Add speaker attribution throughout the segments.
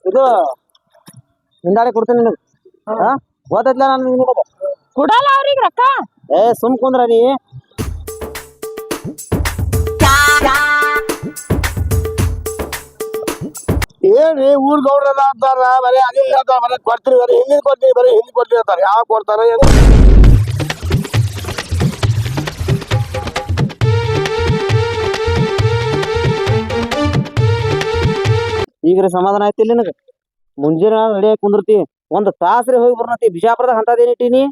Speaker 1: ಇದು ಹಿಂದಾಡಿ ಕೊಡ್ತೀನಿ ನಿನಗೆ. ಓದೈತ್ಲ ನಾನು ನಿನಗೆ
Speaker 2: ಕೊಡಲ್ಲ ಅವ್ರಿಗೆ ರೊಕ್ಕ.
Speaker 1: ಸುಮ್ ಕುಂದ್ರ ನೀ.
Speaker 3: ಏನ್ರಿ ಊರ್ ಗೌಡ್ರಲ್ಲ ಅಂತಾರ, ಬರೀ ಅದೇ ಹೇಳ್ತಾರ, ಬರೀ ಕೊಡ್ತೀರಿ, ಬರೀ ಹಿಂದಿನ ಕೊಡ್ತೀವಿ, ಬರೀ ಹಿಂದಿ ಕೊಡ್ತೀವಿ ಅಂತಾರ. ಯಾವ ಕೊಡ್ತಾರ ಏನು?
Speaker 1: ಈಗ ಸಮಾಧಾನ ಆಯ್ತಿಲ್ಲ ನಿನಗ? ಮುಂಜಾನೆ ರೆಡಿ ಆಗಿ ಕುಂದಿರ್ತಿ, ಒಂದ್ ತಾಸ್ರಿ ಹೋಗಿ ಬರ್ನತಿ. ಬಿಜಾಪುರದ ಅಂತದೇನಿಟ್ಟಿನಿ?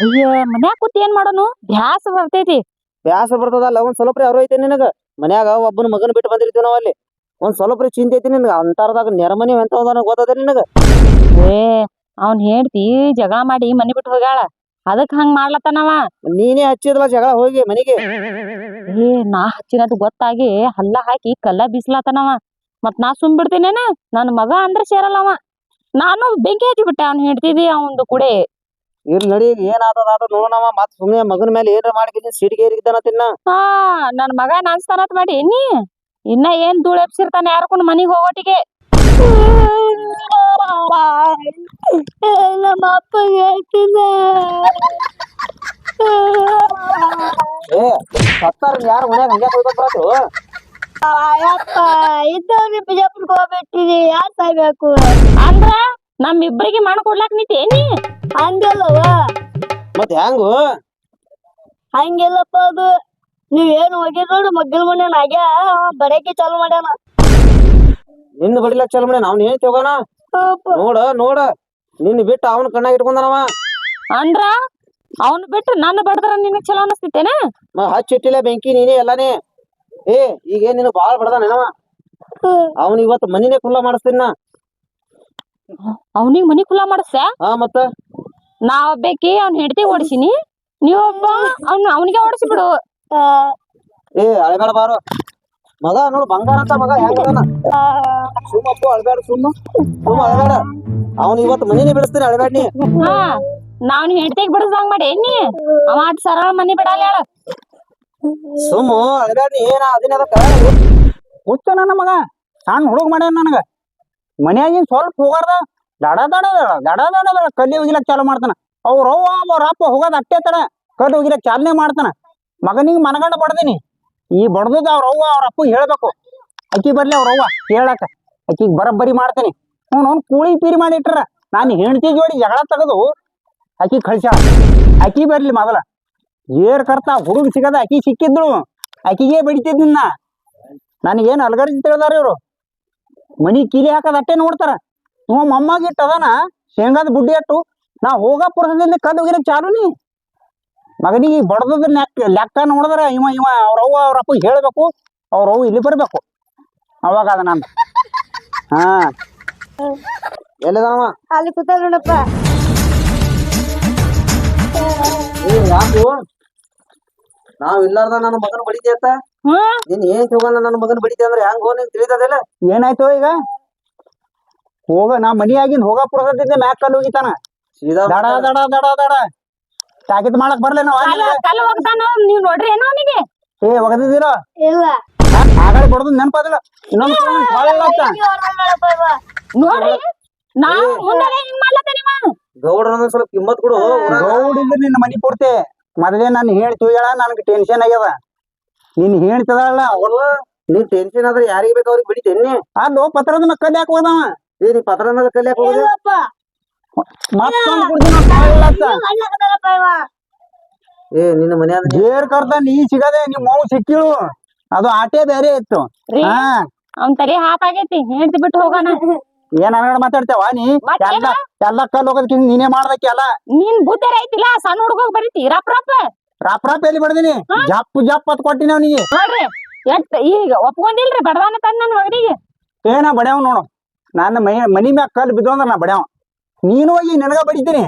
Speaker 2: ಅಯ್ಯ ಮನ್ಯಾಗ ಕೂತ್ ಏನ್ ಮಾಡೋನು, ಬ್ಯಾಸ ಬರ್ತೈತಿ.
Speaker 1: ಬ್ಯಾಸ ಬರ್ತದಲ್ಲ, ಒಂದ್ ಸ್ವಲ್ಪ ಅವ್ರು ಐತೆ ನಿನಗ. ಮನ್ಯಾಗ ಒಬ್ಬನ ಮಗನ್ ಬಿಟ್ಟು ಬಂದಿರ್ತೀವಿ ನಾವ್ ಅಲ್ಲಿ. ಒಂದ್ ಸ್ವಲ್ಪ ಚಿಂತೆ ಐತಿ ನಿನಗ. ಅಂತಾರದಾಗ ನೆರಮನಿ ಎಂತ ಗೊತ್ತದ ನಿನಗ?
Speaker 2: ಏ ಅವ್ನ್ ಹೇಳ್ತಿ ಜಗಳ ಮಾಡಿ ಮನಿ ಬಿಟ್ಟು ಹೋಗ್ಯಾಳ, ಅದಕ್ ಹಂಗ್ ಮಾಡ್ಲತ್ತನವ.
Speaker 1: ನೀನೇ ಹಚ್ಚಿದ್ಲ ಜಗಳ ಹೋಗಿ ಮನಿಗೆ.
Speaker 2: ಏ ನಾ ಹಚ್ಚಿನದು ಗೊತ್ತಾಗಿ ಹಲ್ಲ ಹಾಕಿ ಕಲ್ಲ ಬೀಸ್ಲತ್ತನವ. ಮತ್ ನಾ ಸುಮ್ ಬಿಡ್ತೀನೇನ? ನನ್ ಮಗ ಅಂದ್ರೆ ಸೇರಲ್ಲವ. ನಾನು ಬೆಂಕಿ ಹಚ್ಚಿ ಬಿಟ್ಟೆ ಅವ್ನ್ ಹೇಳ್ತಿದಿ ಅವಂದು ಕುಡೆ.
Speaker 1: ಇರ್ಲಿ ನಡಿ, ಏನ್ ಆತದ ನೋಡಣವ. ಮತ್ ಸುಮ್ನೆ ಮಗನ ಮೇಲೆ ಏನ್ರ ಮಾಡಿ ಸಿಟಿಗೆ ಏರಿದ್ದಾನ ತಿನ್ನ.
Speaker 2: ಹಾ ನನ್ ಮಗ ನಾನ್ಸ್ತಾನತ್ ಮಾಡಿ ನೀ ಇನ್ನ ಏನ್ ಧೂಳ ಎಪ್ಸಿರ್ತಾನೆ ಯಾರಕೊಂಡ್ ಮನಿಗ್ ಹೋಗೋಟಿಗೆ. ನಮ್ಮ ಅಪ್ಪ ಹೇಳ್ತೀನಿ
Speaker 1: ಏ ಸತ್ತಾರ ಯಾರು ಮನ್ಯಾಗ ಹಂಗ್ಯಾ ಹೋಗ್ಬೇಕು ಬರತ್ತು?
Speaker 2: ಅಯ್ಯಪ್ಪ ಇದ್ದವ್ರಿ ಬಿಜಾಪುರ್ಗೆ ಹೋಗ್ಬಿಟ್ಟಿರಿ, ಯಾರ್ ಸಾಯ್ಬೇಕು ಅಂದ್ರ ನಮ್ಮಿಬ್ಬರಿಗೆ ಮಾಡ್ಕೊಡ್ಲಾಕ್ ನಿಂತೇನಿ. ಹಂಗಲ್ಲವ,
Speaker 1: ಮತ್ ಹೆಂಗು?
Speaker 2: ಹಂಗೆಲ್ಲಪ್ಪ ಅದು. ನೀವ್ ಏನ್ ಹೋಗಿ ನೋಡು ಮಗ್ಗಲ್ ಮನ್ಯಾನ ಆಗ್ಯಾ ಬಡಕೆ ಚಾಲು ಮಾಡ್ಯಾನ.
Speaker 1: ನಿನ್ನ ಬಡಿಲಕ್ ಚಲ ಮಾಡಿ ನಾವ್ ಏನ್ ತಗೋಣ? ನೋಡ ನಿನ್ ಬಿಟ್ಟು ಅವನ ಕಣ್ಣಾಗ ಇಟ್ಕೊಂಡನವ.
Speaker 2: ಅಂದ್ರ ಅವನ್ ಬಿಟ್ಟು ನನ್ನ ಬಡದ್ರ ನಿನಗ್ ಚಲೋ ಅನಸ್ತಿತ್ತೇನ?
Speaker 1: ಹಚ್ಚಿಟ್ಟಿಲ್ಲ ಬೆಂಕಿ ನೀನೇ ಎಲ್ಲಾನೇ. ಏ ಈಗ ಏನ್ ನಿನ್ ಬಾಳ್ ಬಡದಾನೇನವ? ಅವ್ನ ಇವತ್ತು ಮನಿನೇ ಖುಲ್ಲಾ ಮಾಡಿಸ್ತೀನಿ ನಾ.
Speaker 2: ಅವನಿಗ್ ಮನಿ ಖುಲ್ಲಾ ಮಾಡಿಸ್ಯ?
Speaker 1: ಮತ್ತ
Speaker 2: ನಾ ಒಬ್ಬೇಕಿ ಅವ್ನ ಹೆಂಡತಿ ಓಡಿಸಿನಿ, ನೀವೊಬ್ಬ ಅವನಿಗೆ ಓಡಿಸಿ ಬಿಡು.
Speaker 1: ಏ ಅಳಬೇಡ ಬಾರು ಮಗ. ನೋಡು ಬಂಗಾರ ಅಂತ ಮಗ ಹೆಂಗದಾನ. ಸುಮ್ಮಪ್ಪು ಅಳಬೇಡ, ಸುಮ್ಮ ಅಳಬೇಡ. ಅವ್ನ ಇವತ್ತು ಮನಿನೇ ಬಿಡಿಸ್ತೀನಿ, ಅಳಬೇಡ ನೀ.
Speaker 2: ನಾವ್ ಹೆಂಡತಿಗ್ ಬಿಡಿಸ್ದಂಗ್ ಮಾಡಿ ನೀ ಅವ ಅಟ್ ಸರಳ ಮನಿ ಬಿಡಲ್ಲ ಹೇಳ.
Speaker 1: ಸುಮ್ಮ ಅಳಬೇಡ ನೀ. ಏನ ಅದಿನ ಅದಕ್ಕ
Speaker 3: ಹುಚ್ಚ ನನ್ನ ಮಗ ಸಣ್ಣ ಹುಡುಗ ಮಾಡ್ಯಾನ ನನಗ. ಮನ್ಯಾಗಿನ್ ಸ್ವಲ್ಪ ಹೋಗಾರ್ದ ದಡ ದಡ ದಡ ದಡ ದಡ ಕಲ್ಲಿ ಹೋಗಿಲಕ್ ಚಾಲು ಮಾಡ್ತಾನ. ಅವ್ರವ್ವ ಅವ್ರ ಅಪ್ಪ ಹೋಗೋದ್ ಅಟ್ಟೆ ತಡ ಕಲ್ಲು ಹೋಗಿಲಕ್ ಚಾಲನೆ ಮಾಡ್ತಾನ. ಮಗನಿಗೆ ಮನಗಂಡ ಬಡ್ದೀನಿ. ಈ ಬಡ್ದದ ಅವ್ರವ್ವ ಅವ್ರ ಅಪ್ಪ ಹೇಳ್ಬೇಕು. ಅಕ್ಕಿ ಬರ್ಲಿ ಅವ್ರವ್ವ ಹೇಳಕ, ಅಕ್ಕಿಗೆ ಬರಬ್ಬರಿ ಮಾಡ್ತೇನೆ. ಅವ್ನು ಕೂಳಿ ಪೀರಿ ಮಾಡಿ ಇಟ್ರ ನಾನು ಹೆಂಡತಿ ಜೋಡಿ ಜಗಳ ತೆಗೆದು ಅಕ್ಕಿ ಕಳ್ಸ್ಯಾಳ. ಅಕ್ಕಿ ಬರ್ಲಿ ಮೊದಲ ಏರ್ ಕರ್ತಾ ಹುಡುಗ ಸಿಗದ ಅಕ್ಕಿ ಸಿಕ್ಕಿದ್ಳು. ಅಕ್ಕಿಗೆ ಬಡಿತಿದ್ನ. ನನಗೇನು ಅಲ್ಗಡಿಸಿ ತಿಳಿದಾರ ಇವ್ರು. ಮನಿ ಕೀಲಿ ಹಾಕದ ಅಟ್ಟೆ ನೋಡ್ತಾರ. ಇವ ಮೊಮ್ಮಗಿಟ್ಟು ಅದಾನ ಶೇಂಗಾದ ಬುಡ್ಡಿ ಅಟ್ಟು. ನಾ ಹೋಗ ಪುರಸದಿಂದ ಕಲ್ಲು ಹೋಗಿರಕ್ ಚಾಲು ನೀ. ಮಗನಿಗೆ ಬಡದ ಲೆಕ್ಕ ನೋಡಿದ್ರ ಇವ ಅವ್ರವ್ವ ಅವ್ರ ಅಪ್ಪ ಹೇಳ್ಬೇಕು, ಅವ್ರವ್ವ ಇಲ್ಲಿ ಬರ್ಬೇಕು. ಅವಾಗ ಅದ ನಾನು
Speaker 1: ಎಲ್ಲದವ?
Speaker 2: ಅಲ್ಲಿ ಕೂತ ನೋಡಪ್ಪ.
Speaker 1: ಯಾಕು ನಾವ್ ಇಲ್ಲಾರ್ದ ನನ್ನ ಮಗನ ಬಡಿತೆ ಅಂತ ನೀನ್ ಏನ್ ತಗೊಂಡ ನನ್ನ ಮಗನ ಬಡಿತೆ ಅಂದ್ರೆ ಹೆಂಗ್ ಹೋಗಿ ತಿಳಿದದಿಲ್ಲ?
Speaker 3: ಏನಾಯ್ತು ಈಗ? ಹೋಗ ನಾ ಮನಿ ಆಗಿನ್ ಹೋಗ ಪುರಸದಿಂದ ಮ್ಯಾಕ್ ಕಲ್ಲು ಹೋಗಿತಾನ. ದಡ ದಡ ದಡ ದಡ ತಾಕಿತ್ ಮಾಡಕ್ ಬರ್ಲೇನ?
Speaker 2: ಕಲ್ಲು ಹೋಗ್ತಾನ ನೀವ್ ನೋಡ್ರಿ ಏನೋ ಅವನಿಗೆ.
Speaker 3: ಏ ಒಗದಿದ್ದೀರ
Speaker 2: ಇಲ್ಲ
Speaker 3: ಆಗಳ ಬಡದ್ ನೆನಪದಿಲ್ಲ. ಇನ್ನೊಂದ್
Speaker 2: ನೋಡ್ರಿ ನಾವು ಮುಂದೆ ಹಿಂಗ್ ಮಾಡ್ಲತ್ತೇನಿವ.
Speaker 1: ಗೌಡ್ರ ಸ್ವಲ್ಪ ಕಿಮ್ಮತ್ ಕೊಡು.
Speaker 3: ಗೌಡಿಂದ ನಿನ್ನ ಮನಿ ಪೂರ್ತಿ ಮೊದಲೇ ನಾನು ಹೇಳ್ತೀವಿ ಹೇಳ. ನನ್ಗೆ ಟೆನ್ಷನ್ ಆಗ್ಯದ. ನಿನ್ ಹೇಳ್ತದಲ್ಲ
Speaker 1: ನೀನ್ ಟೆನ್ಷನ್ ಆದ್ರೆ ಯಾರಿಗ್ ಬೇಕು ಅವ್ರಿಗೆ ಬಿಡಿತೇನಿ.
Speaker 3: ಅಲ್ಲೋ ಪತ್ರದ ಕಲ್ಲಿ ಹಾಕಿ ಹೋದವ.
Speaker 1: ಏ ನೀ ಪತ್ರ ಮೇಲೆ ಕಲ್ಲಿ ಹಾಕಿ ಹೋಗುದು?
Speaker 3: ಮತ್ತೊಂದು
Speaker 1: ಏ ನಿನ್ನ ಮನ್ಯಾಗ
Speaker 3: ಜೇರ್ ಕರ್ದ ನೀ ಸಿಗದೆ ನಿಮ್ ಮೌ ಸಿಕ್ಕಿಳು. ಅದು ಆಟೆ ಬೇರೆ ಇತ್ತು.
Speaker 2: ಅವ್ನ್ ತಲೆ ಹಾಕಾಗೈತಿ, ಹೇಳ್ತಿ ಬಿಟ್ಟು ಹೋಗೋಣ.
Speaker 3: ಏನ್ ಅನಗಡ ಮಾತಾಡ್ತೇವ ನೀ? ಎಲ್ಲ ಕಲ್ಲು ಹೋಗೋದಕ್ಕೆ ನೀನೇ ಮಾಡ್ದಕ್ಕೆ ಅಲ್ಲ.
Speaker 2: ನೀನ್ ಬುದ್ಧಿ ಐತಿಲ್ಲ, ಸಣ್ಣ ಹುಡುಗೋಗ್ ಬರೀತಿ ರಪ್ ರಪ್
Speaker 3: ರಾಪ್ ರಾಪ್ ಎಲ್ಲಿ ಬಡ್ದಿನಿ? ಜಪ್ ಜಪ್ ಅತ್ ಕೊಟ್ಟಿನಿ ಅವನಿಗೆ.
Speaker 2: ನೋಡ್ರಿ ಎಷ್ಟ್ ಈಗ ಒಪ್ಕೊಂಡಿಲ್ರಿ ಬಡದಾನ ತಂದ ನನ್ ಮಗನಿಗೆ.
Speaker 3: ಏನ ಬಡ್ಯಾವ್ ನೋಡು. ನನ್ನ ಮನಿ ಮ್ಯಾಗ ಕಲ್ಲು ಬಿದ್ದು ಅಂದ್ರ ನಾ ಬಡ್ಯಾವ. ನೀನು ಹೋಗಿ ನಿನಗ ಬಡಿತೀನಿ,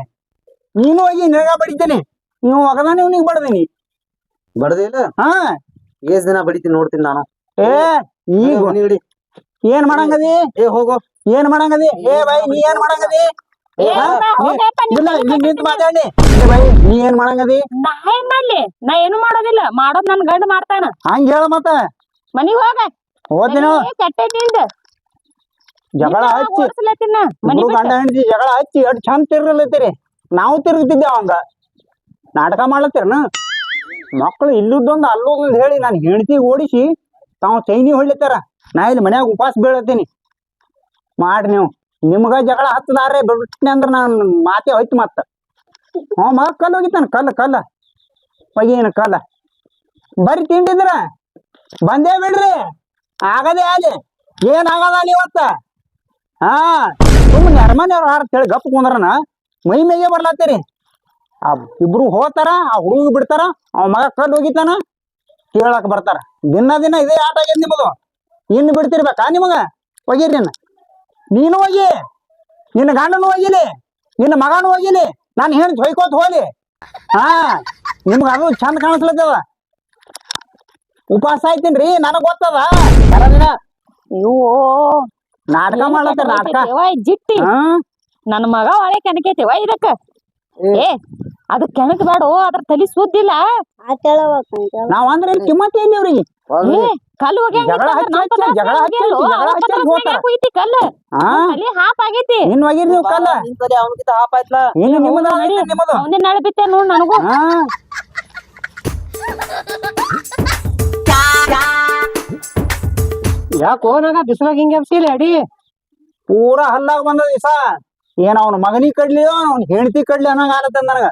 Speaker 3: ನೀವು ಒಗದಾನೆ ಇವ್ನಿಗೆ ಬಡ್ದೀನಿ.
Speaker 1: ಬಡದಿಲ್ಲ? ಏಸ್ ದಿನ ಬಡಿತೀನಿ ನೋಡ್ತೀನಿ ನಾನು.
Speaker 3: ಈಗ ಏನ್ ಮಾಡಂಗದಿ?
Speaker 1: ಹೋಗು.
Speaker 3: ಏನ್ ಮಾಡಂಗದಿ? ಬೈ ನೀ ಏನ್ ಮಾಡಂಗದಿ? ನಿಂತ ಮಾತಾಡಿ. ಬೈ ನೀ ಏನ್ ಮಾಡಂಗದಿ?
Speaker 2: ನಾ ಏನ್ ಮಾಡ್ಲಿ? ನಾ ಏನು ಮಾಡೋದಿಲ್ಲ, ಮಾಡೋದ್ ನನ್ ಗಂಡ ಮಾಡ್ತಾನ.
Speaker 3: ಹಂಗ ಹೇಳ ಮತ್ತ.
Speaker 2: ಮನಿಗ್ ಹೋಗ.
Speaker 3: ಹೋದ್ದಿನ
Speaker 2: ಕೆಟ್ಟೈತಿ
Speaker 3: ಜಗಳ ಹಚ್ಚಿ
Speaker 2: ಓಡಿಸ್ಲತ್ತಿನ ಮನಿ
Speaker 3: ಇಬ್ರು ಗಂಡ ಹೆಂಡತಿ ಜಗಳ ಹಚ್ಚಿ ಎಷ್ಟ್ ಚಂದ ತಿರ್ಗಲತ್ತೀರಿ ನಾವು ತಿರುಗ್ತಿದ್ದೆ ಅವಂಗ ನಾಟಕ ಮಾಡ್ಲತ್ತೀರನ ಮಕ್ಳು ಇಲ್ಲುದೊಂದು ಅಲ್ಲೋದ್ ಹೇಳಿ ನಾನು ಹೆಂಡತಿ ಓಡಿಸಿ ತಾವ್ ಚೈನಿ ಹೊಡ್ಲತ್ತಾರ ನಾ ಇಲ್ಲಿ ಮನ್ಯಾಗ ಉಪವಾಸ ಬೀಳತ್ತೀನಿ ಮಾಡ್ರಿ ನೀವು ನಿಮ್ಗ ಜಗಳ ಹತ್ತದಾರೆ ಬಿಟ್ನೆ ಅಂದ್ರ ನಾನ್ ಮಾತೆ ಹೋಯ್ತು ಮತ್ತ ಮಗ ಕಲ್ಲು ಹೋಗಿತ್ತಾನ ಕಲ್ಲ ಒಯ್ಯೇನ ಕಲ್ಲ ಬರ್ರಿ ತಿಂಡಿದ್ರ ಬಂದೇ ಬಿಡ್ರಿ ಆಗದೇ ಅಲ್ಲಿ ಏನ್ ಆಗದ ಅಲ್ಲಿ ಇವತ್ತ ಹಾ ಸುಮ್ಮನೆ ಅರಮನೆ ಅವ್ರ ಹಾರ ಹೇಳಿ ಗಪ್ ಕುಂದ್ರನ ಮೈ ಮೇಗೆ ಬರ್ಲಾತ್ತೀರಿ ಆ ಇಬ್ರು ಹೋತಾರ ಆ ಹುಡುಗ ಬಿಡ್ತಾರ ಅವ ಮಗ ಕಲ್ಲು ಹೋಗಿತಾನ ಕೇಳಕ್ ಬರ್ತಾರ ದಿನ ಇದೇ ಆಟ ಆಗ್ಯದ ನಿಮ್ಮದು ಇನ್ನು ಬಿಡ್ತಿರ್ಬೇಕಾ ನಿಮಗ ಹೋಗಿರಿ ನೀನು ಹೋಗಿ ನಿನ್ನ ಗಂಡನು ಹೋಗಿಲಿ ನಿನ್ನ ಮಗನು ಹೋಗಿಲಿ ನಾನು ಹೇಳಿ ಹೊಯ್ಕೋತ ಹೋಗ್ಲಿ ಹಾ ನಿಮ್ಗ ಅದು ಚಂದ ಕಾಣಿಸ್ಲತ್ತದ ಉಪವಾಸ ಆಯ್ತೀನ್ರಿ ನನಗ್ ಗೊತ್ತದ
Speaker 1: ಬರೋದಿನ
Speaker 2: ಅಯ್ಯೋ
Speaker 3: ನಾಟಕ ಮಾಡ್ಲತ್ತಾರ ನಾಟಕ
Speaker 2: ಜಿಟ್ಟಿ
Speaker 3: ಹಾ
Speaker 2: ನನ್ನ ಮಗ ಒಳ್ಳೆ ಕೆಣಕೈತಿವ ಇದಕ್ಕ ಏ ಅದ ಕೆಣಕ್ ಬೇಡ ಅದ್ರ ತಲಿ ಸುದ್ದಿಲ್ಲ
Speaker 3: ನಾವ್ ಅಂದ್ರೆ ಇಲ್ಲಿ ಕಿಮ್ಮತ್ ಎಲ್ಲಿ ಅವ್ರಿಗೆ
Speaker 2: ಏ ಕಲ್ಲು
Speaker 3: ಜಗಳ ಹಚ್ಚಿ ಹೋಗ್ತಾರ
Speaker 2: ಕಲ್ಲು
Speaker 3: ಹಾ
Speaker 2: ತಲಿ ಹಾಪ್ ಆಗೈತಿ
Speaker 3: ಇನ್ ಹೋಗಿರಿ ನೀವು ಕಲ್ಲ
Speaker 1: ನಿನ್ ತಲೆ ಅವನಕಿತ ಹಾಪ್ ಆಯ್ತಲ್ಲ
Speaker 3: ಇನ್ನು ನಿಮ್ಮದ ನಿಮ್ಮದು
Speaker 2: ಅವನೇ ನಾಳೆ ಬಿತ್ತೆ ನೋಡ್ ನನಗೂ
Speaker 3: ಹಾ
Speaker 4: ಯಾಕೋ ನಾಗ ಬಿಸಿಲಾಗ ಹಿಂಗೆ ಎಬ್ಸಿಲ್ಲ ಅಡಿ
Speaker 3: ಪೂರಾ ಹಲ್ಲಾಗ ಬಂದ ದಿವಸ ಏನ್ ಅವ್ನ ಮಗನಿಗೆ ಕಡ್ಲಿ ಅವ್ನ ಹೆಂಡತಿ ಕಡ್ಲಿ ಅನ್ನಂಗ ಆಲತ್ತ ನನಗ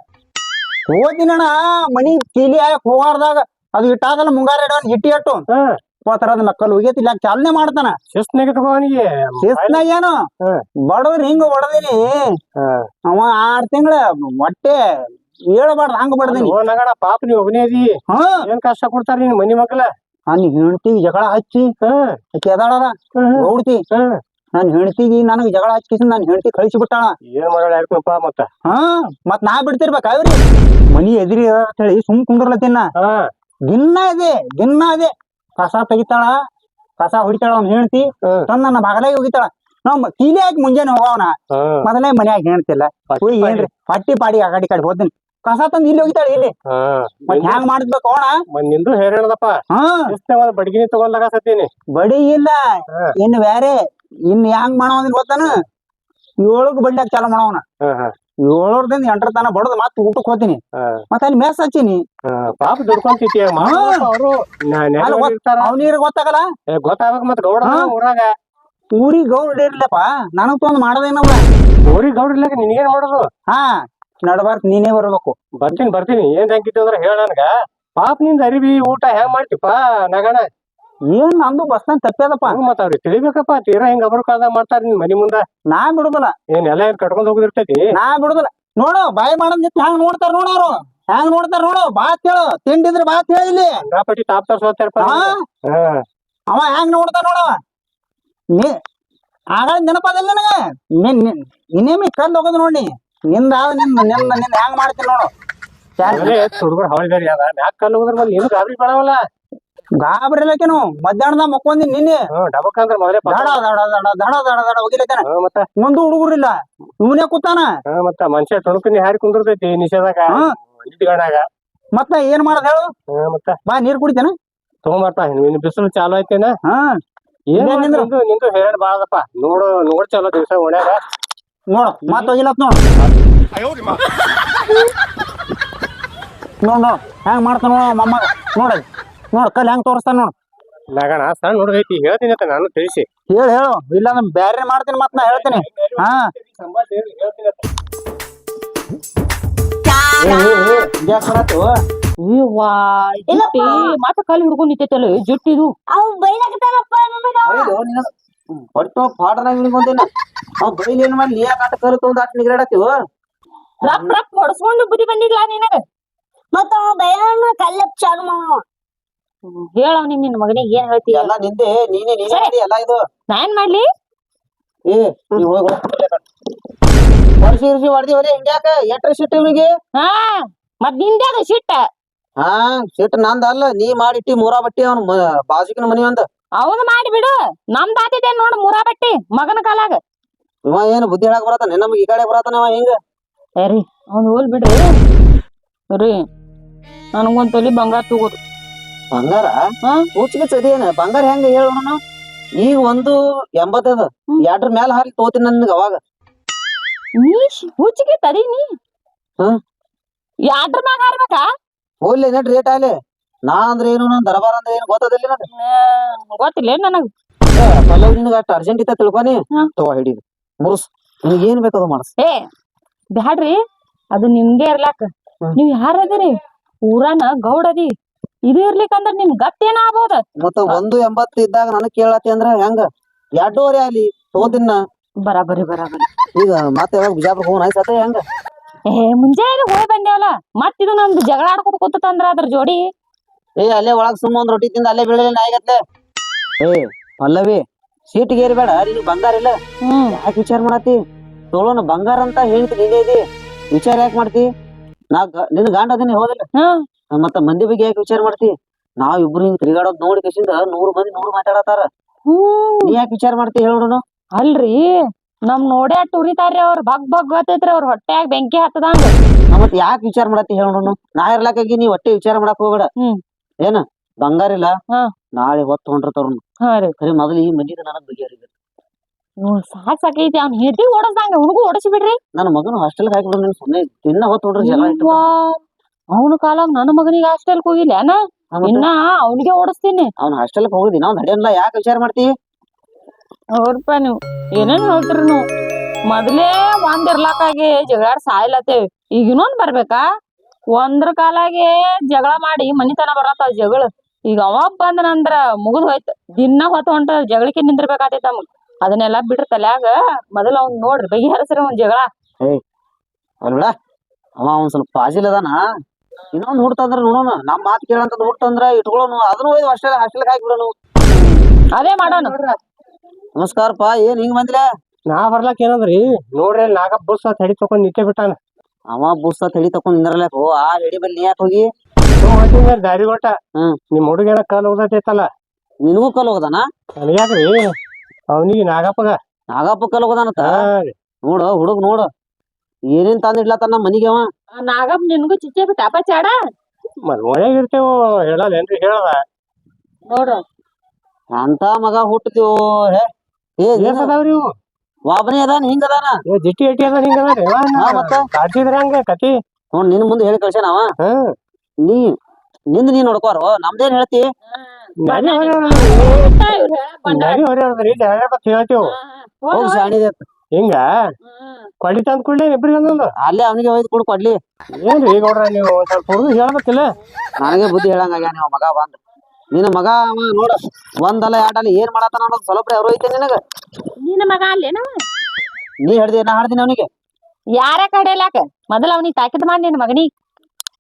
Speaker 3: ಹೋದಿನಣ್ಣ ಮನಿ ಕೀಲಿ ಆಯಕ್ ಹೋಗಾರ್ದಾಗ ಅದು ಇಟ್ಟಾಗಲ್ಲ ಮುಂಗಾರ ಇಡೋನ್ ಹಿಟ್ಟಿ ಅಟ್ಟು ಹೋತಾರದ ಮಕ್ಕಳು ಹೋಗೈತಿ ಇಲ್ಲ ಚಾಲನೆ ಮಾಡ್ತಾನ
Speaker 4: ಶಿಸ್ತ್ನಾಗ ತಗೋನಿಗೆ
Speaker 3: ಶಿಸ್ತ್ನಾಗ ಏನು ಬಡವ್ರಿ ಹಿಂಗ ಹೊಡೆದಿನಿ ಅವ 6 ತಿಂಗಳ ಹೊಟ್ಟೆ ಹೇಳ್ಬಾರ್ದು ಹಂಗ ಬಡ್ದೀನಿ
Speaker 4: ನಗಡ ಪಾಪ ನೀವ್ ಒಬ್ಬನೇ ಅದಿ
Speaker 3: ಹಾ
Speaker 4: ಏನ್ ಕಷ್ಟ ಕೊಡ್ತಾರ ನಿನ್ ಮನಿ ಮಕ್ಳ
Speaker 3: ನನ್ ಹೆಂಡತಿಗೆ ಜಗಳ ಹಚ್ಚಿ ಕೆದಾಳದ ಗೌಡ್ತಿ ನನ್ ಹೆಂಡತಿಗೆ ನನಗ್ ಜಗಳ ಹಚ್ಚಿಸಿ ನನ್ ಹೆಂಡತಿ ಕಳಿಸಿ ಬಿಟ್ಟಾಳ
Speaker 4: ಏನ್ ಮಗಳ ಯಾಕಪ್ಪ ಮತ್ತ
Speaker 3: ಹಾ ಮತ್ ನಾ ಬಿಡ್ತಿರ್ಬೇಕ ಅವ್ರಿ ಮನಿ ಎದ್ರಿ ಅಂತ ಹೇಳಿ ಸುಮ್ ಕುಂದ್ರಲತ್ತಿನ ದಿನ ಇದೆ ಕಸ ತೆಗಿತಾಳ ಕಸ ಹೊಡಿತಾಳ ಅವ್ನ ಹೆಂಡತಿ ತಂದ ನನ್ನ ಬಾಗಲಾಗಿ ಹೋಗಿತಾಳ ನಾವ್ ಕೀಲಿ ಹಾಕಿ ಮುಂಜಾನೆ ಹೋಗವನ ಮೊದಲೇ ಮನ್ಯಾಗ ಹೆಣ್ತಿಲ್ಲ ಏನ್ರಿ ಪಟ್ಟಿ ಪಾಡಿ ಆ ಕಡೆ ಹೋಗ್ತೀನಿ ಕಸ ತಂದ್ ಇಲ್ಲಿ ಹೋಗಿತಾಳ ಇಲ್ಲಿ ಮತ್ ಹ್ಯಾಂಗ್ ಮಾಡಿದ್ಬೇಕು ಅವಣ
Speaker 4: ನಿಂದು ಹೇರಣದಪ್ಪ
Speaker 3: ಹಾ
Speaker 4: ಬಡ್ಗಿನಿ ತಗೊಂಡಾಗ ಸತ್ತೀನಿ
Speaker 3: ಬಡಿ ಇಲ್ಲ ಇನ್ ಬ್ಯಾರೆ ಇನ್ ಹ್ಯಾಂಗ್ ಮಾಡೋದಿನ್ ಗೊತ್ತಾನ 7ಕ್ಕೆ ಬಡ್ಲಾಕ್ ಚಾಲು ಮಾಡವನ 7ರಿಂದ 8ರ ತನ ಬಡದ್ ಮತ್ ಊಟಕ್ ಹೋಗ್ತೀನಿ ಮತ್ತ ಅಲ್ಲಿ ಮೆಸ್ ಹಚ್ಚಿನಿ
Speaker 4: ಪಾಪ ದುಡ್ಕೊಂತಿತಿ ಅವರು
Speaker 3: ಅವ್ನಿಗೆ ಗೊತ್ತಾಗಲ್ಲ
Speaker 4: ಗೊತ್ತಾಗ್ಬೇಕು ಮತ್ ಗೌಡ ಊರಾಗ
Speaker 3: ಊರಿಗೆ ಗೌಡ್ ಇರ್ಲಪ್ಪ ನನಗ್ ತೊಂದ್ ಮಾಡದೇನವ
Speaker 4: ಊರಿಗೆ ಗೌಡ ಇರ್ಲಾಕ ನಿನ್ಗೇನ್ ಮಾಡೋದು
Speaker 3: ಹಾ ನಡ್ಬಾರ್ಕ್ ನೀನೇ ಬರ್ಬೇಕು
Speaker 4: ಬರ್ತೀನಿ ಏನ್ ಹೆಂಗಿತ್ತು ಅಂದ್ರ ಹೇಳ ನನ್ಗ ಪಾಪ ನಿಂದ ಅರಿವಿ ಊಟ ಹೆಂಗ್ ಮಾಡ್ತಿಪ್ಪ ನಗಣ
Speaker 3: ಏನ್ ನಂದು ಬಸ್ತಾನ್ ತಪ್ಪದಪ್ಪ
Speaker 4: ಮತ್ತ ಅವ್ರಿಗೆ ತಿಳಿಬೇಕಪ್ಪ ತೀರಾ ಹಿಂಗ ಅಬ್ರ ಕಾಲ್ದಾಗ ಮಾಡ್ತಾರ ನಿನ್ ಮನಿ ಮುಂದ
Speaker 3: ನಾ ಬಿಡುದಿಲ್ಲ
Speaker 4: ಏನ್ ಎಲ್ಲ ಏನ್ ಕಟ್ಕೊಂಡ್ ಹೋಗುದಿರ್ತೈತಿ
Speaker 3: ನಾ ಬಿಡುದಿಲ್ಲ ನೋಡು ಬಾಯಿ ಮಾಡೋದ್ ನಿಂತ ಹೆಂಗ್ ನೋಡ್ತಾರ ನೋಡವ್ರು ಹೆಂಗ್ ನೋಡ್ತಾರ ನೋಡು ಬಾತ್ ಹೇಳು ತಿಂಡಿದ್ರ ಬಾತ್ ಹೇಳಿ
Speaker 4: ಗಂಗಾಪಟ್ಟಿ ತಾಪ್ ತರ್ಸೋತಾರಪ್ಪ
Speaker 3: ಅವ ಹೆಂಗ್ ನೋಡ್ತಾರ ನೋಡವ ನೀ ಆಗ ನೆನಪದಿಲ್ಲ ನನಗ ಇನ್ನೇಮಿ ಕಲ್ಲು ಹೋಗೋದು ನೋಡಿ ನಿಂದ ಹೆಂಗ್ ಮಾಡ್ತೀನಿ ನೋಡು
Speaker 4: ಹುಡುಗರು ಹೌದಾರಿ ಅದ ಮ್ಯಾಕ್ ಕಲ್ಲು ಹೋದ್ರ ಮತ್ತೆ ಏನು ಗಾಬರಿ ಬೇಡವಲ್ಲ
Speaker 3: ಗಾಬರಿ ಇಲ್ಲಕೇನು ಮಧ್ಯಾಹ್ನದ ಮಕ್ಕೊಂದಿನಿ ನಿನ್ನೆ
Speaker 4: ಡಬಕ್ ಅಂದ್ರ ಮೊದಲೇ
Speaker 3: ದಡ ಹೋಗಿಲಕೇನ
Speaker 4: ಮತ್ತ
Speaker 3: ಒಂದು ಹುಡುಗರಿಲ್ಲ ಇವನೇ ಕೂತಾನ
Speaker 4: ಮತ್ತ ಮನುಷ್ಯ ತುಣುಕಿನಿ ಹಾರಿ ಕುಂದಿರ್ತೈತಿ ನಿಷೇಧಾಗ ಗಣಾಗ
Speaker 3: ಮತ್ತ ಏನ್ ಮಾಡದ್ ಹೇಳು
Speaker 4: ಮತ್ತ
Speaker 3: ಬಾ ನೀರ್ ಕುಡಿತೇನ
Speaker 4: ತಗೊಂಬರ್ಪ ಇನ್ ಬಿಸಿಲು ಚಾಲು ಐತೇನ ಏನ್ ನಿಂದು ಹೇಳ ಬಾಳದಪ್ಪ ನೋಡ್ ಚಲೋ ದಿವಸ ಓಣ್ಯಾಗ
Speaker 3: ನೋಡು ಮತ್ ಹೋಗಿಲ್ಲತ್ ನೋಡು ನೋಡ್ ಹೆಂಗ್ ಮಾಡ್ತಾನ ಮಮ್ಮ ನೋಡ್ ಕಲ್ ಹೆಂಗ್ ತೋರಿಸ್ತಾನ ನೋಡು
Speaker 4: ನಗಣ ಸಣ್ಣ ಹುಡುಗೈತಿ ಹೇಳ್ತೀನಿ ಅಂತ ನಾನು ತಿಳಿಸಿ
Speaker 3: ಹೇಳು ಇಲ್ಲಾಂದ್ರೆ ಬ್ಯಾರೆ ಮಾಡ್ತೀನಿ ಮತ್ ನಾ ಹೇಳ್ತೀನಿ
Speaker 2: ಮತ್ತ ಕಲ್ ಹಿಡ್ಕೊಂಡ್ ನಿಂತೈತಲ್ಲ ಜುಟ್ಟಿದು
Speaker 1: ಹೊಟ್ಟು ಪಾಡ್ರಂಗ್ ನಿಗೊಂದಿನ ಅವ್ ಬೈಲ್ ಏನ್ ಮಾಡಿ ನೀ ಕಾಟ ಕರು ತಗೊಂಡ್ ಆಟ ನಿಗ್ರಾಡತ್ತೀವ
Speaker 2: ರಪ್ ಹೊಡ್ಸ್ಕೊಂಡು ಬುದ್ಧಿ ಬಂದಿದ್ಲ ನಿನಗ
Speaker 5: ಮತ್ತ ಕಲ್ಲಪ್ ಚಾಲು ಮಾವ
Speaker 2: ಹೇಳವ್ ನಿನ್ನ ಮಗನಿಗೆ ಏನ್ ಹೇಳ್ತೀಯ
Speaker 1: ಎಲ್ಲ ನಿಂದೆ ನೀನೇ ಮಾಡಿ ಎಲ್ಲ ಇದು
Speaker 2: ನಾ ಏನ್ ಮಾಡ್ಲಿ
Speaker 1: ನೀವ್ ಹೋಗಿ ವರ್ಷಿ ಹೊಡ್ದಿವಲ್ಲ ಹಿಂಗ್ಯಾಕ ಎಟ್ರ ಸಿಟ್ಟು ಇವ್ನಿಗೆ
Speaker 2: ಮತ್ ನಿಂದೆ ಅದ ಸಿಟ್ಟ
Speaker 1: ಸಿಟ್ಟು ನಂದ ಅಲ್ಲ ನೀ ಮಾಡಿಟ್ಟಿ ಮೂರಾ ಬಟ್ಟಿ ಅವ್ನ ಬಾಜುಕಿನ ಮನಿ ಒಂದ
Speaker 2: ಅವನು ಮಾಡಿ ಬಿಡು ನಮ್ದ ಆತಿದೆ ನೋಡ್ ಮೂರಾ ಬಟ್ಟಿ ಮಗನ ಕಾಲಾಗ
Speaker 1: ಇವ ಏನು ಬುದ್ಧಿ ಹೇಳಕ್ ಬರತಾನೆ ನಮ್ಗೆ ಈ ಕಡೆ ಬರತಾನ ಹಿಂಗ
Speaker 2: ರೀ ಅವ್ನು ಹೋಲ್ ಬಿಡ್ರಿ ರೀ ನನಗೊಂದ್ ತೊಲಿ ಬಂಗಾರ ತಗೋರಿ
Speaker 1: ಬಂಗಾರ ಕೂಚಿಗೆ ಚದೇನ ಬಂಗಾರ ಹೆಂಗ ಹೇಳೋಣ ಈಗ 180 ಅದ. 2 ಮ್ಯಾಲ ಹಾರಿ ತಗೋತೀನಿ ನನ್ಗ ಅವಾಗ.
Speaker 2: ನೀ ಹುಚ್ಚಿಗೆ ತಡಿ ನೀ
Speaker 1: ಹ್ಮ್.
Speaker 2: ಯಾಡ್ರ ಮ್ಯಾಗ ಹಾರ್ಬೇಕಾ?
Speaker 1: ಹೋಗ್ಲಿ ನೆಟ್ ರೇಟ್ ಆಗ್ಲಿ. ನಾ ಅಂದ್ರೆ ಏನು ನನ್ ದರಬಾರ ಅಂದ್ರೆ ಏನು ಗೊತ್ತದಿಲ್ಲ ನನಗ.
Speaker 2: ಗೊತ್ತಿಲ್ಲ ನನಗ್.
Speaker 1: ಪಲ್ಲವ್ ನಿನಗ ಅಷ್ಟ ಅರ್ಜೆಂಟ್ ಇತ್ತ ತಿಳ್ಕೊನಿ.
Speaker 2: ಹ್ಮ್.
Speaker 1: ತಗೋ ಹಿಡಿದು ಮುರುಸ್ ನಿನಗೆ ಏನ್ ಬೇಕದು ಮಾಡಸ್.
Speaker 2: ಏ ಬ್ಯಾಡ್ರಿ, ಅದು ನಿಮ್ಗೆ ಇರ್ಲಾಕ.
Speaker 1: ಹ್ಮ್.
Speaker 2: ನೀವ್ ಯಾರದಿರಿ? ಊರಾನ ಗೌಡದಿ. ಇದು ಇರ್ಲಿಕ್ಕಂದ್ರ ನಿಮ್ ಗತ್ತೇನ ಆಗ್ಬೋದ?
Speaker 1: ಮತ್ತ 180 ಇದ್ದಾಗ ನನಗ್ ಕೇಳತಿ ಅಂದ್ರ ಹೆಂಗ? 2.5 ಆಗ್ಲಿ ತಗೋತಿನ.
Speaker 2: ಬರಾಬರಿ.
Speaker 1: ಈಗ ಮತ್ತೆ ಯಾವಾಗ ಬಿಜಾಪುರ ಹೋಗೋಣ ಆಯ್ತು ಹೆಂಗ?
Speaker 2: ಮುಂಜಾನೆ ಹೋಗಿ ಬಂದೇವಲ್ಲ, ಮತ್ತಿದು ನಮ್ದು ಜಗಳ ಆಡ್ಕೊತ ಕೂತಂದ್ರ ಅದ್ರ ಜೋಡಿ.
Speaker 1: ಅಲ್ಲೇ ಒಳಗ್ ಸುಮ್ಮ ಒಂದ್ ರೊಟ್ಟಿ ತಿಂದ ಅಲ್ಲೇ ಬೀಳಲಿಲ್ಲ ನಾಯಿಗತ್ಲೆ. ಪಲ್ಲವಿ ಸೀಟಿಗೆ ಏರ್ಬೇಡ. ನೀನು ಬಂಗಾರ ಇಲ್ಲ. ಯಾಕೆ ವಿಚಾರ ಮಾಡತಿ? ತೋಳೋನ ಬಂಗಾರ ಅಂತ ಹೇಳ್ತಿ ನೀನೇ ಇದಿ. ವಿಚಾರ ಯಾಕೆ ಮಾಡ್ತಿ? ನಿನ್ ಗಾಂಡ ಅದನ್ನ ಹೋದಿಲ್ಲ. ಮತ್ತ ಮಂದಿ ಬಗ್ಗೆ ಯಾಕೆ ವಿಚಾರ ಮಾಡ್ತಿ? ನಾವ್ ಇಬ್ರು ಹಿಂಗ್ ತಿರುಗಾಡೋದ್ ನೋಡಿ ಕಸಿಂದ 100 ಮಂದಿ 100 ಮಾತಾಡತಾರ. ನೀ ಯಾಕೆ ವಿಚಾರ ಮಾಡ್ತಿ ಹೇಳೋಣ?
Speaker 2: ಅಲ್ರಿ, ನಮ್ ನೋಡೇ ಅಟ್ ಉರಿತಾರ್ರಿ ಅವ್ರ. ಬಗ್ ಗೊತ್ತೈತ್ರಿ ಅವ್ರ ಹೊಟ್ಯಾಗ ಬೆಂಕಿ ಹತ್ತದಂಗ.
Speaker 1: ಮತ್ ಯಾಕೆ ವಿಚಾರ ಮಾಡತಿ ಹೇಳೋಣ? ನಾ ಇರ್ಲಾಕಾಗಿ ನೀ ಒಟ್ಟೆ ವಿಚಾರ ಮಾಡಕ್ ಹೋಗ್ಬೇಡ. ಏನ ಬಂಗಾರ ಇಲ್ಲ, ನಾಳೆ ಹೊತ್ತು ಹೊಂಟಿರ್ತಾರ. ಖರೆ ಮೊದಲು ಈ ಮಂದಿದ ನನಗ್ ಬಗೆಹರಿಬೇಕು.
Speaker 2: ಸಾಕೈತಿ. ಅವ್ನ ಹೆಂಡತಿ ಓಡಸ್ದಂಗ ಹುಡುಗು ಓಡಿಸಿ ಬಿಡ್ರಿ.
Speaker 1: ನನ್ನ ಮಗನ ಹಾಸ್ಟೆಲ್ ಹಾಕಿಬಿಡ. ಸುಮ್ಮನೆ ದಿನ ಹೊತ್ತು ಹೊಂಟ್ರ ಜಲ ಇಟ್ಟು.
Speaker 2: ಅವನ ಕಾಲಾಗ ನನ್ನ ಮಗನಿಗೆ ಹಾಸ್ಟೆಲ್ ಹೋಗಿಲ್ಲ ಇನ್ನ ಅವನಿಗೆ ಓಡಿಸ್ತೀನಿ.
Speaker 1: ಅವ್ನ ಹಾಸ್ಟೆಲ್ ಹೋಗುದಿ ನಾವ್ ನಡಿಯಲ್ಲ. ಯಾಕೆ ವಿಚಾರ ಮಾಡ್ತಿ?
Speaker 2: ಅವ್ರಪ್ಪ ನೀವು ಏನೇನ್ ಹೇಳ್ತೀರಿ ನೀವು? ಮೊದ್ಲೇ ಒಂದ್ ಇರ್ಲಾಕಾಗಿ ಜಗಳಾಡ್ ಸಾಯ್ಲತ್ತೇವಿ. ಈಗ ಇನ್ನೊಂದ್ ಬರ್ಬೇಕಾ? ಒಂದ್ರ ಕಾಲಾಗೆ ಜಗಳ ಮಾಡಿ ಮನಿತನ ಬರತ್ತಾವ ಜಗಳ. ಈಗ ಅವ ಬಂದನಂದ್ರ ಮುಗಿದ್ ಹೋಯ್ತು. ದಿನ ಹೊತ್ತು ಹೊಂಟ ಜಗಳಕ್ಕೆ ನಿಂದಿರ್ಬೇಕಾತೈತ ನಮಗ್. ಅದನ್ನೆಲ್ಲಾ ಬಿಡ್ರ ತಲ್ಯಾಗ ಮೊದಲ ಅವ್ನ್ ನೋಡ್ರಿ ಬಗೆಹರಿಸ್ರಿ ಒಂದ್ ಜಗಳ.
Speaker 1: ಬಿಡ ಅವ ಒಂದ್ ಸ್ವಲ್ಪ ಪಾಜಿಲ್ ಅದಾನ. ಇನ್ನೊಂದ್ ಹುಡ್ತಂದ್ರ ನೋಡೋಣ. ನಮ್ ಮಾತ್ ಕೇಳಂತ ಹುಡ್ತಂದ್ರ ಇಟ್ಕೊಳ್ಳೋನು. ಅದನ್ನು ಒಯ್ದು ಹಾಸ್ಟೆಲ್ ಹಾಕಿಬಿಡೋನು.
Speaker 2: ಅದೇ ಮಾಡೋಣ.
Speaker 1: ನಮಸ್ಕಾರಪ್ಪ. ಏನ್ ಹಿಂಗ್ ಬಂದಿಲ್ಲ?
Speaker 4: ನಾ ಬರ್ಲಾಕ್ ಏನಂದ್ರಿ ನೋಡ್ರಿ, ನಾಗ ಬಸ್ ತಡಿ ತಕೊಂಡ್ ನಿಂತೆ ಬಿಟ್ಟಾನ.
Speaker 1: ಅವ ಬುಸ್ ತಡಿ ತಕೊಂಡ್ ನಿಂದ್ರಲ್ಯಾಕ ಆ ಹೆಡಿ ಬಲ್ಲಿ ನೀ ಯಾಕೆ ಹೋಗಿ?
Speaker 4: ದಾರಿ ಗೊಟ್ಟ ನಿಮ್ ಹುಡುಗೇನ ಕಾಲ್ ಹೋಗತೈತಲ್ಲ.
Speaker 1: ನಿನಗೂ ಕಲ್ ಹೋಗದಾನ?
Speaker 4: ನನಗ್ಯಾಕ್ರಿ? ಅವನಿಗೆ
Speaker 1: ನಾಗಪ್ಪ ಕಲ್ ಹೋಗದಾನತ್ತ. ನೋಡು ಹುಡುಗ ನೋಡು ಏನೇನ್ ತಂದಿಡ್ಲತ್ತಾನ ಮನಿಗೆ ಅವ.
Speaker 2: ನಾಗಪ್ಪ ನಿನ್ಗೂ ಚಿಚ್ಚೆ ಬಿಟ್ಟಾಪ ಚಾಡ.
Speaker 4: ಮನ್ಯಾಗ ಇರ್ತೇವ ಹೇಳಲ್ಲೇನ್ರಿ? ಹೇಳದ
Speaker 2: ನೋಡು
Speaker 1: ಅಂತ ಮಗ ಹುಟ್ಟತೀವೋ.
Speaker 4: ಅದಾವ್ರಿ ಇವು.
Speaker 1: ಒಬ್ಬನೇ ಅದಾನ ಹಿಂಗ ಅದಾನ.
Speaker 4: ಜಿಟ್ಟಿ ಅಟ್ಟಿ ಅದ ಹಿಂಗ ಅದಾರಿ.
Speaker 1: ಮತ್ತ
Speaker 4: ಕಾಡ್ಸಿದ್ರ ಹಂಗ ಕತಿ.
Speaker 1: ನೋಡ್ ನಿನ್ ಮುಂದೆ ಹೇಳಿ ಕಳ್ಸ್ಯಾನ ಅವ. ನಿಂದ ನೀ ನೋಡ್ಕೋರು. ನಮ್ದೇನ್ ಹೇಳ್ತಿ?
Speaker 4: ಹೇಳ್ತೇವ್
Speaker 1: ಹೋಗ್ ಶಾಣಿದೆ
Speaker 4: ಹಿಂಗ ಕೊಡ್ಲಿ ತಂದ್ ಕೊಡ್ಲಿ ಇಬ್ರಿಗೆ ಒಂದೊಂದು.
Speaker 1: ಅಲ್ಲೇ ಅವನಿಗೆ ಒಯ್ದು ಕೊಡು ಕೊಡ್ಲಿ.
Speaker 4: ಏನ್ರಿ ಗೌಡ್ರ ನೀವು ಸ್ವಲ್ಪ ಹುಡುಗ ಹೇಳ್ಬೇಕಿಲ್ಲ?
Speaker 1: ನನಗೆ ಬುದ್ಧಿ ಹೇಳಂಗಾಗ್ಯ ನೀವು ಮಗ ಬಂದ್. ನಿನ್ನ ಮಗ ಅವ ನೋಡ ಒಂದಲ್ಲ ಎರಡಲ್ಲ ಏನ್ ಮಾಡತ್ತಾನ ಅನ್ನೋದು ಸ್ವಲ್ಪ ಯಾರು ಐತೆ ನಿನಗ?
Speaker 2: ನಿನ್ನ ಮಗ ಅಲ್ಲೇನ?
Speaker 1: ನೀ ಹೇಳ್ದಿ ನಾ ಹಾಡ್ದಿನಿ ಅವನಿಗೆ.
Speaker 2: ಯಾರ ಕಡೆಲಾಕ ಮೊದಲ ಅವನಿಗೆ ತಾಕಿದ್ ಮಾಡಿ ನಿನ್ ಮಗನಿಗೆ.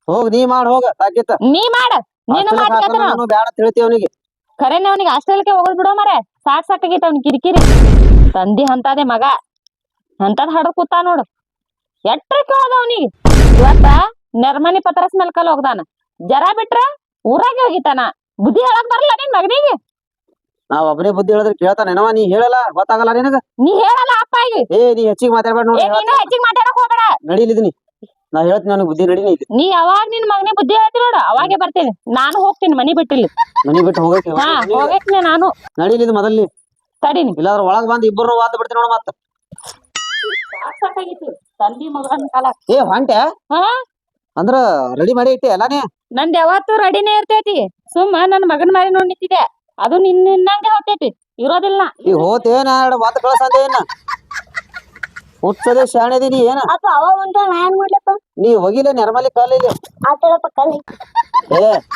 Speaker 1: ಹೋಗ್ ನೀ ಮಾಡ್ ಹೋಗ ತಾಕಿತ್ತ.
Speaker 2: ನೀ ಮಾಡ. ನೀನು ಮಾಡ್ಕೇತನ
Speaker 1: ಬ್ಯಾಡ ಅಂತ ಹೇಳ್ತಿ ಅವನಿಗೆ.
Speaker 2: ಖರೇನೆ ಅವನಿಗೆ ಹಾಸ್ಟೆಲ್ಗೆ ಹೋಗೋದ್ ಬಿಡೋ ಮರೆ. ಸಾಕಾಗೈತೆ ಅವ್ನ ಕಿರಿಕಿರಿ. ತಂದಿ ಅಂತದೇ ಮಗ ಅಂತದ್ ಹಡ ಕೂತ ನೋಡು. ಎಟ್ರ ಕೇಳೋದ ಅವನಿಗೆ. ಇವತ್ತ ನೆರ್ಮನಿ ಪತ್ರಸ್ ಮೇಲ್ಕಲ್ ಹೋಗ್ದಾನ. ಜರ ಬಿಟ್ರ ಊರಾಗೆ ಹೋಗಿತಾನ. ಬುದ್ಧಿ ಹೇಳಕ್ ಬರಲ್ಲ ನಿನ್ ಮಗನಿಗೆ?
Speaker 1: ನಾವ್ ಒಬ್ಬನೇ ಬುದ್ಧಿ ಹೇಳಿದ್ರೆ ಕೇಳ್ತಾನೇನವ? ನೀ ಹೇಳಲ್ಲ ಗೊತ್ತಾಗಲ್ಲ ನಿನಗ?
Speaker 2: ನೀ ಹೇಳಲ್ಲ ಅಪ್ಪ ಈಗ.
Speaker 1: ನೀ ಹೆಚ್ಚಿಗೆ ಮಾತಾಡ್ಬೇಡ ನೋಡಿ.
Speaker 2: ನೀನು ಹೆಚ್ಚಿಗೆ ಮಾತಾಡಕ್ ಹೋಗ್ಬೇಡ.
Speaker 1: ನಡೀಲಿದೀನಿ ನಾ ಹೇಳ್ತೀನಿ ನನಗೆ ಬುದ್ಧಿ ನಡೀನಿ.
Speaker 2: ನೀ ಯಾವಾಗ ನಿನ್ ಮಗನಿಗೆ ಬುದ್ಧಿ ಹೇಳ್ತಿ ನೋಡು ಅವಾಗೆ ಬರ್ತೀನಿ. ನಾನು ಹೋಗ್ತೀನಿ ಮನಿ ಬಿಟ್ಟಿಲ್ಲಿ.
Speaker 1: ಮನಿ ಬಿಟ್ಟು ಹೋಗಕ್ಕೆ
Speaker 2: ಹೋಗಕ್ಕೆ ನಾನು
Speaker 1: ನಡೀಲಿದ್ ಮೊದಲಿ
Speaker 2: ತಡೀನಿ.
Speaker 1: ಇಲ್ಲಾದ್ರ ಒಳಗ್ ಬಂದ್ ಇಬ್ಬರು ವಾದ ಬಿಡ್ತೀನಿ ನೋಡ. ಮತ್ತ
Speaker 2: ತಂದಿ ಮಗನ ಕಾಲ
Speaker 1: ಹೊಂಟೆ ಅಂದ್ರ ರೆಡಿ ಮಾಡಿ ಇಟ್ಟಿ ಎಲ್ಲಾನೇ?
Speaker 2: ನಂದ್ ಯಾವತ್ತು ರೆಡಿನೇ ಇರ್ತೈತಿ. ಸುಮ್ಮ ನನ್ ಮಗನ ಮಾರಿ ನೋಡ್ ನಿಂತಿದೆ. ಅದು ನಿನ್ನಂಗೆ ಹೋಗ್ತೈತಿ. ಇರೋದಿಲ್ಲ.
Speaker 1: ಈಗ ಹೋತೇನ ವಾದ ಕಳ್ಸಂದ ಏನ? ಹುಚ್ಚದೆ ಶಾಣೆದೀನಿ ಏನ?
Speaker 5: ಅಪ್ಪ ಅವ ಉಂಟ ನಾ ಏನ್ ಮಾಡ್ಲಪ್ಪ?
Speaker 1: ನೀ ಹೋಗಿಲ್ಲ ನೆರ್ಮಲಿ ಕಾಲ
Speaker 5: ಆತಳಪ್ಪ ಕಲ್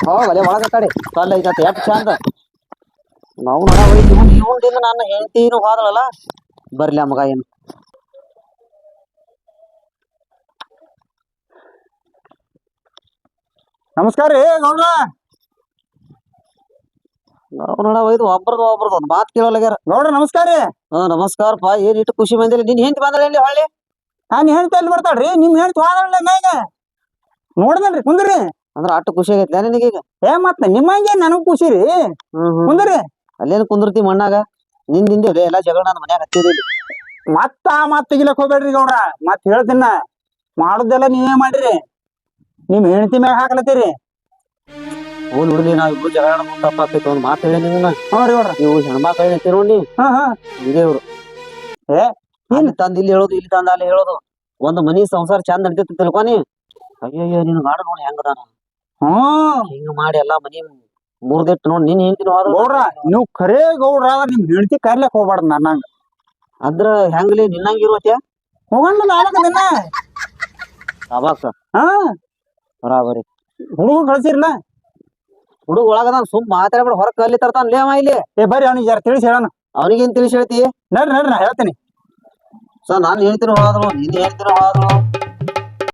Speaker 1: ಹೋಗಲೆ ಒಳಗ ಕಡೆ ಕಾಲ ಐತ ಎಟ್ ಚಂದ. ನಾವು ಇವಂದಿನ ನನ್ನ ಹೆಂಡತಿನು ಹೋದಳಲ್ಲ. ಬರ್ಲಿ ಆ ಮಗ ಏನು.
Speaker 3: ನಮಸ್ಕಾರ ರೀ ಗೌಡ್ರ.
Speaker 1: ನೋಡ ಒಯ್ದು ಒಬ್ರದ್ ಒಂದ್ ಮಾತ್ ಕೇಳೋಲ್ಯಾರ.
Speaker 3: ಗೌಡ್ರ ನಮಸ್ಕಾರ ರೀ.
Speaker 1: ನಮಸ್ಕಾರಪ್ಪ. ಏನ್ ಇಟ್ಟು ಖುಷಿ ಬಂದಿಲ್ಲ. ನಿನ್ ಹೆಂಡತಿ ಬಂದಳ ಇಲ್ಲಿ ಹೊಳ್ಳಿ?
Speaker 3: ನಾನು ಹೇಳ್ತಾ ಇಲ್ಲಿ ಬರ್ತಾಳ್ರಿ. ನಿಮ್ ಹೇಳ್ತಿ ಹೋದಳ್ಳ ಈಗ ನೋಡ್ದಲ್ರಿ. ಕುಂದ್ರಿ.
Speaker 1: ಅಂದ್ರ ಅಟ್ಟು ಖುಷಿ ಆಗೈತಿ ನಿನಗೀಗ?
Speaker 3: ಮತ್ತ ನಿಮ್ಮಂಗೆ ನನಗ್ ಖುಷಿ ರೀ. ಕುಂದ್ರಿ.
Speaker 1: ಅಲ್ಲೇನು ಕುಂದಿರ್ತಿ ಮಣ್ಣಾಗ? ನಿಂದಿಂದೇವ್ರಿ ಎಲ್ಲಾ ಜಗಳ ನನ್ನ ಮನ್ಯಾಗ ಹತ್ತಿದ.
Speaker 3: ಮತ್ತ ತೆಗಿಲಕ್ ಹೋಗ್ಬೇಡ್ರಿ ಗೌಡ್ರ. ಮತ್ ಹೇಳ್ತೀನ ಮಾಡುದೆಲ್ಲ ನೀವೇ ಮಾಡ್ರಿ. ನಿಮ್ ಹೆಂಡತಿ ಮ್ಯಾಗ ಹಾಕ್ಲತ್ತೀರಿ.
Speaker 1: ಹೋಲ್ ಬಿಡ್ಲಿ ನಾವ್ ಇಬ್ರು ಜಗಳ ಆಡೋದು ತಪ್ಪಾಕೈತಿ ಒಂದ್ ಮಾತು ಹೇಳಿ ನೀವು
Speaker 3: ಹ್ಞೂ ರೀ ಗೌಡ್ರ
Speaker 1: ನೀವು ಹೆಣ್ಮಕ್ಳು ಏನೈತಿ ನೋಡಿ
Speaker 3: ಹಾ ಹಾ
Speaker 1: ಹಿಂಗೆ ಇವ್ರು ಇಲ್ಲಿ ತಂದ್ ಇಲ್ಲಿ ಹೇಳೋದು ಇಲ್ಲಿ ತಂದ ಅಲ್ಲಿ ಹೇಳೋದು ಒಂದ್ ಮನಿ ಸಂಸಾರ ಚಂದ ನಡಿತೈತಿ ತಿಳ್ಕೊನಿ ಅಯ್ಯಯ್ಯೋ ನಿನ್ ಗಾಡ ನೋಡಿ ಹೆಂಗದಾನ
Speaker 3: ಹ್ಮ್
Speaker 1: ಹಿಂಗ ಮಾಡಿ ಎಲ್ಲಾ ಮನಿ ಮುರ್ದಿಟ್ಟು ನೋಡಿ ನಿನ್ ಹೆಂಡತಿನ
Speaker 3: ಗೌಡ್ರ ನೀವು ಖರೇ ಗೌಡ್ರ ಆದ್ರ ನಿಮ್ ಹೆಂಡತಿ ಕರ್ಲಕ್ ಹೋಗ್ಬಾರ್ದು ನನ್ನಂಗ
Speaker 1: ಅಂದ್ರ ಹೆಂಗ್ಲಿ ನಿನ್ನಂಗಿರುವತ್ಯ
Speaker 3: ಹೋಗಣ್ಣ ನಾಲ್ಕು ದಿನ
Speaker 1: ಅವಾಕ
Speaker 3: ಹಾ
Speaker 1: ಬರಾಬರಿ
Speaker 3: ಹುಡುಗ ಕಳ್ಸಿರ್ಲ
Speaker 1: ಹುಡುಗ ಒಳಗದಾನ ಸುಮ್ ಮಾತಾಡ್ಬೇಡ ಹೊರಗ್ ಕಲ್ಲಿ ತರ್ತಾನ ಲೇವ ಇಲ್ಲಿ
Speaker 3: ಏ ಬರ್ರಿ ಅವ್ನಿಗೆ ಜರ ತಿಳಿಸಿ ಹೇಳೋಣ
Speaker 1: ಅವನಿಗೇನ್ ತಿಳಿಸಿ ಹೇಳ್ತಿ
Speaker 3: ನಡ್ರಿ ನಡ್ರಿ ನಾ ಹೇಳ್ತೀನಿ
Speaker 1: ಸೊ ನಾನ್ ಹೇಳ್ತೀನಿ ಹೋದ್ರು ನೀನ್ ಹೇಳ್ತೀನಿ ಹೋದ್ರು